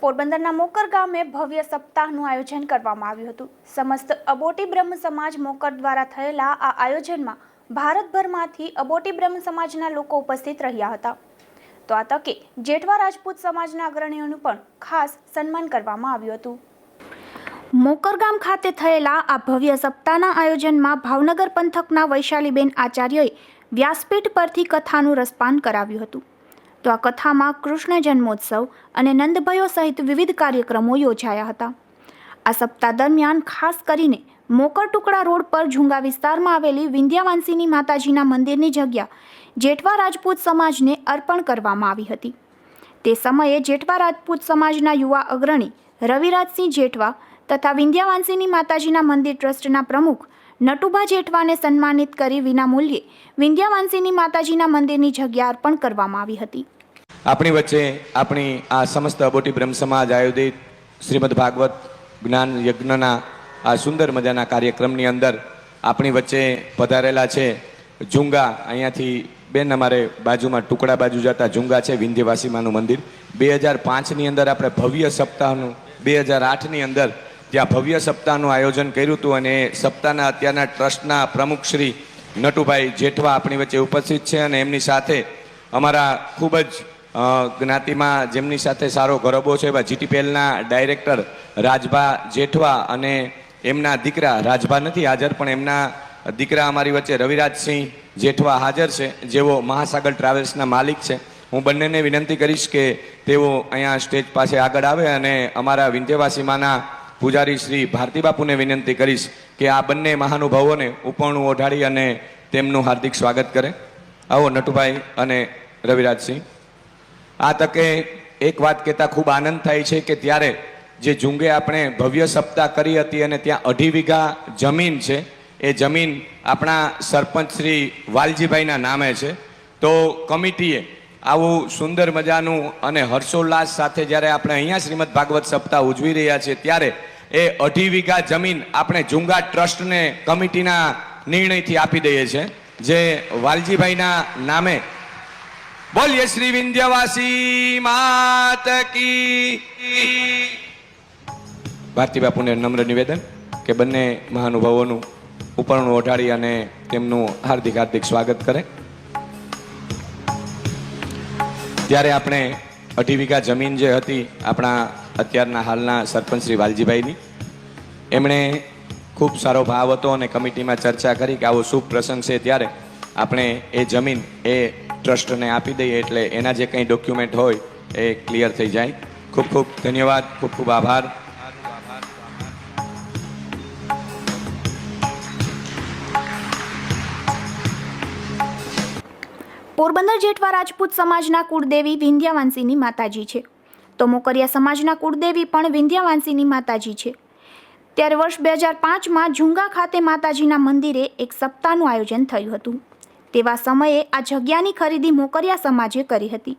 પોરબંદરના મોકર ગામે ભવ્ય સપ્તાહનું આયોજન કરવામાં આવ્યું હતું। સમસ્ત અબોટી બ્રહ્મ સમાજ મોકર દ્વારા થયેલા આ આયોજનમાં ભારતભરમાંથી અબોટી બ્રહ્મ સમાજના લોકો ઉપસ્થિત રહ્યા હતા। તો આ તકે જેઠવા રાજપૂત સમાજના અગ્રણીઓનું પણ ખાસ સન્માન કરવામાં આવ્યું હતું। મોકર ગામ ખાતે થયેલા આ ભવ્ય સપ્તાહના આયોજનમાં ભાવનગર પંથકના વૈશાલીબેન આચાર્યએ વ્યાસપીઠ પરથી કથાનું રસપાન કરાવ્યું હતું। તો આ કથામાં કૃષ્ણ જન્મોત્સવ અને નંદભયો સહિત વિવિધ કાર્યક્રમો યોજાયા હતા। આ સપ્તાહ દરમિયાન ખાસ કરીને મોકર ટુકડા રોડ પર ઝુંગા વિસ્તારમાં આવેલી વિંધ્યાવાંસીની માતાજીના મંદિરની જગ્યા જેઠવા રાજપૂત સમાજને અર્પણ કરવામાં આવી હતી। તે સમયે જેઠવા રાજપૂત સમાજના યુવા અગ્રણી રવિરાજસિંહ જેઠવા તથા વિંધ્યાવાંસીની માતાજીના મંદિર ટ્રસ્ટના પ્રમુખ નટુભા જેઠવાને સન્માનિત કરી વિનામૂલ્યે વિંધ્યાવાંસીની માતાજીના મંદિરની જગ્યા અર્પણ કરવામાં આવી હતી। આપણી વચ્ચે આપણી આ સમસ્ત અબોટી બ્રહ્મ સમાજ આયોજિત શ્રીમદ ભાગવત જ્ઞાન યજ્ઞના આ સુંદર મજાના કાર્યક્રમની અંદર આપણી વચ્ચે પધારેલા છે ઝુંગા, અહીંયાથી બેન અમારે બાજુમાં ટુકડા બાજુ જતા ઝુંગા છે વિંધ્યવાસીમાનું મંદિર। 2005ની અંદર આપણે ભવ્ય સપ્તાહનું 2008ની અંદર ત્યાં ભવ્ય સપ્તાહનું આયોજન કર્યું હતું અને સપ્તાહના અત્યારના ટ્રસ્ટના પ્રમુખ શ્રી નટુભાઈ જેઠવા આપણી વચ્ચે ઉપસ્થિત છે અને એમની સાથે અમારા ખૂબ જ જ્ઞાતિમાં જેમની સાથે સારો ગરબો છે એવા જીટીપીએલના ડાયરેક્ટર રાજભા જેઠવા અને એમના દીકરા રાજભા નથી હાજર પણ એમના દીકરા અમારી વચ્ચે રવિરાજસિંહ જેઠવા હાજર છે, જેઓ મહાસાગર ટ્રાવેલ્સના માલિક છે। હું બંનેને વિનંતી કરીશ કે તેઓ અહીંયા સ્ટેજ પાસે આગળ આવે અને અમારા વિંધ્યવાસીમાના પૂજારી શ્રી ભારતી બાપુને વિનંતી કરીશ કે આ બંને મહાનુભાવોને ઉપરણું ઓઢાડી અને તેમનું હાર્દિક સ્વાગત કરે। આવો નટુભાઈ અને રવિરાજસિંહ। આ તકે એક વાત કહેતા ખૂબ આનંદ થાય છે કે ત્યારે જે ઝુંગે આપણે ભવ્ય સપ્તાહ કરી હતી અને ત્યાં 2.5 વીઘા જમીન છે, એ જમીન આપણા સરપંચ શ્રી વાલજીભાઈના નામે છે। તો કમિટીએ આવું સુંદર મજાનું અને હર્ષોલ્લાસ સાથે જ્યારે આપણે અહીંયા શ્રીમદ ભાગવત સપ્તાહ ઉજવી રહ્યા છીએ ત્યારે એ 2.5 વીઘા જમીન આપણે ઝુંગા ટ્રસ્ટને કમિટીના નિર્ણયથી આપી દઈએ છીએ, જે વાલજીભાઈના નામે। બોલીએ શ્રી વિંધ્યવાસી માત કી। ભારતી બાપુને નમ્ર નિવેદન કે બંને મહાનુભાવોનું ઉપરણું ઓઢાડી અને તેમનું હાર્દિક હાર્દિક સ્વાગત કરે। ત્યારે આપણે 2.5 વીઘા જમીન જે હતી આપણા અત્યારના હાલના સરપંચ શ્રી વાલજીભાઈની, એમણે ખૂબ સારો ભાવ હતો અને કમિટીમાં ચર્ચા કરી કે આવો શુભ પ્રસંગ છે ત્યારે આપણે એ જમીન એ ટ્રસ્ટને આપી દઈએ એટલે એના જે કંઈ ડોક્યુમેન્ટ હોય એ ક્લિયર થઈ જાય। ખૂબ ખૂબ ધન્યવાદ, ખૂબ ખૂબ આભાર। પોરબંદર જેઠવા રાજપૂત સમાજના કુળદેવી વિંધ્યાવાંસીની માતાજી છે, તો મોકરિયા સમાજના કુળદેવી પણ વિંધ્યાવાંસીની માતાજી છે। ત્યારે વર્ષ 2005માં ઝુંગા ખાતે માતાજીના મંદિરે એક સપ્તાહનું આયોજન થયું હતું। તેવા સમયે આ જગ્યાની ખરીદી મોકરિયા સમાજે કરી હતી।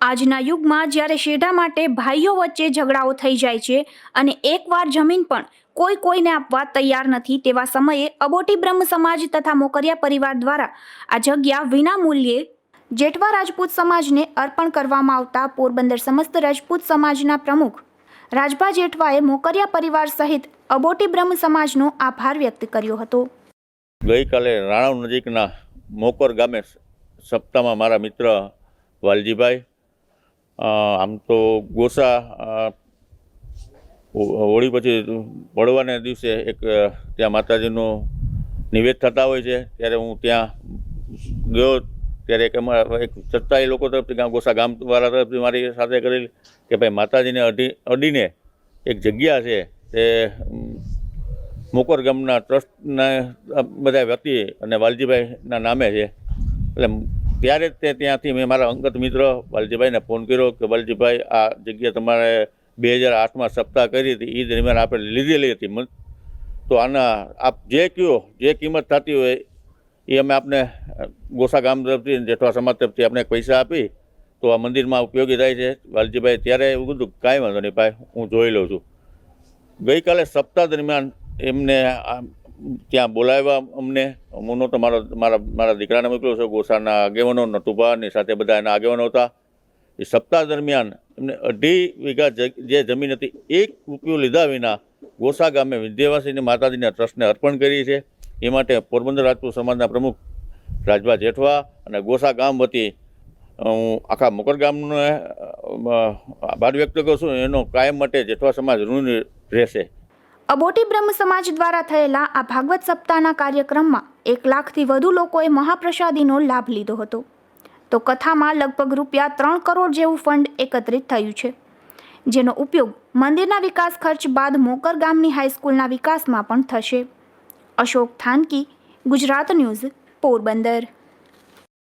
આજના યુગમાં જ્યારે શેઢા માટે ભાઈઓ વચ્ચે ઝઘડાઓ થઈ જાય છે અને એકવાર જમીન પણ કોઈ કોઈને આપવા તૈયાર નથી, તેવા સમયે અબોટી બ્રહ્મ સમાજ તથા મોકરિયા પરિવાર દ્વારા આ જગ્યા વિના મૂલ્યે જેઠવા રાજપૂત સમાજને અર્પણ કરવામાં આવતા પોરબંદર સમસ્ત રાજપૂત સમાજના પ્રમુખ રાજભા જેઠવાએ મોકરિયા પરિવાર સહિત અબોટી બ્રહ્મ સમાજનો આભાર વ્યક્ત કર્યો હતો। ગઈકાલે રાણાવ નજીકના મોકર ગામે સપ્તાહમાં મારા મિત્ર વાલજીભાઈ, આમ તો ગોસા હોળી પછી પડવાના દિવસે એક ત્યાં માતાજીનું નિવેદ થતા હોય છે, ત્યારે હું ત્યાં ગયો ત્યારે એક અમારા એક ચર્ચા એ લોકો તરફથી ગોસા ગામવાળા તરફથી મારી સાથે કરેલી કે ભાઈ માતાજીને અડીને એક જગ્યા છે તે મોકર ગામના ટ્રસ્ટના બધા વતી અને વાલજીભાઈના નામે છે। એટલે ત્યારે તે ત્યાંથી મેં મારા અંગત મિત્ર વાલજીભાઈને ફોન કર્યો કે વાલજીભાઈ આ જગ્યા તમારે 2008માં સપ્તાહ કરી હતી એ દરમિયાન આપણે લીધેલી હતી, તો આના આપ જે કહો જે કિંમત થતી હોય એ અમે આપને ગોસા ગામ તરફથી જેઠવા સમાજ તરફથી આપણે પૈસા આપી તો આ મંદિરમાં ઉપયોગી થાય છે। વાલજીભાઈ ત્યારે એવું કીધું કાંઈ વાંધો નહીં ભાઈ, હું જોઈ લઉં છું। ગઈકાલે સપ્તાહ દરમિયાન એમને ત્યાં બોલાવ્યા અમને, હું નહોતો, મારા દીકરાને મોકલ્યો છે, ગોસાના આગેવાનો નટુભાની સાથે બધા એના આગેવાનો હતા। એ સપ્તાહ દરમિયાન એમને 2.5 વીઘા જે જમીન હતી 1 રૂપિયો લીધા વિના ગોસા ગામે વિંધ્યવાસિની માતાજીના ટ્રસ્ટને અર્પણ કરી છે. એ માટે પોરબંદર રાજપૂત સમાજના પ્રમુખ રાજભા જેઠવા અને ગોસા ગામ વતી હું આખા મોકર ગામને આભાર વ્યક્ત કરું છું. એનો કાયમ માટે જેઠવા સમાજ ઋણી રહેશે. અબોટી બ્રહ્મ સમાજ દ્વારા થયેલા આ ભાગવત સપ્તાહના કાર્યક્રમમાં 1 લાખથી વધુ લોકોએ મહાપ્રસાદીનો લાભ લીધો હતો. તો કથામાં લગભગ રૂપિયા 3 કરોડ જેવું ફંડ એકત્રિત થયું છે, જેનો ઉપયોગ મંદિરના વિકાસ ખર્ચ બાદ મોકર ગામની હાઈસ્કૂલના વિકાસમાં પણ થશે. અશોક થાનકી, ગુજરાત ન્યૂઝ, પોરબંદર.